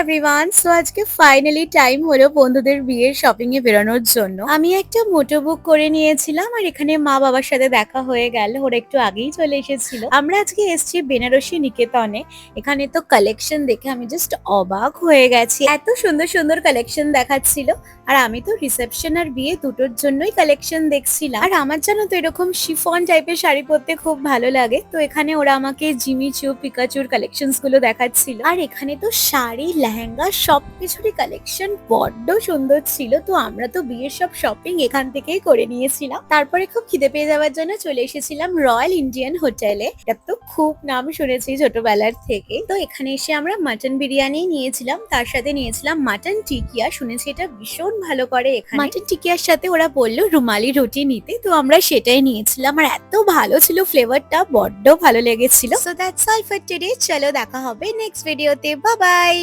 Everyone, so আজকে finally time হলো বন্ধুদের বিয়ের শপিং এ বেরোনোর জন্য। আমি একটা মোটো বুক করে নিয়েছিলাম আর এখানে মা বাবার সাথে দেখা হয়ে গেল, ওরা একটু আগেই চলে এসেছিল। আমরা আজকে এসেছি বেনারসি নিকেতনে। এখানে তো কালেকশন দেখে আমি জাস্ট অবাক হয়ে গেছি, এত সুন্দর সুন্দর কালেকশন দেখাচ্ছিল। আর আমি তো রিসেপশন আর বিয়ে দুটোর জন্যই কালেকশন দেখছিলাম। আর আমার জানো তো এরকম শিফন টাইপের শাড়ি পরতে খুব ভালো লাগে, তো এখানে ওরা আমাকে জিমি চু পিকাচুর কালেকশনস গুলো দেখাচ্ছিল। আর এখানে তো শাড়ি লেহেঙ্গা সবকিছুরই কালেকশন বড্ড সুন্দর ছিল। তো আমরা তো বিয়ের সব শপিং এখান থেকেই করে নিয়েছিলাম। তারপরে খুব খিদে পেয়ে যাওয়ার জন্য চলে এসেছিলাম রয়্যাল ইন্ডিয়ান হোটেলে। এটা তো খুব নাম শুনেছি ছোটবেলার থেকে। তো এখানে এসে আমরা মাটন বিরিয়ানি নিয়েছিলাম, তার সাথে নিয়েছিলাম মাটন টিকিয়া। শুনেছি এটা ভীষণ ভালো করে এখানে। মাটন টিকিয়ার সাথে ওরা বললো রুমালি রুটি নিতে, তো আমরা সেটাই নিয়েছিলাম। আর এত ভালো ছিল ফ্লেভারটা, বড্ড ভালো লেগেছিল। So that's all for today. চলো দেখা হবে নেক্সট ভিডিওতে। Bye bye.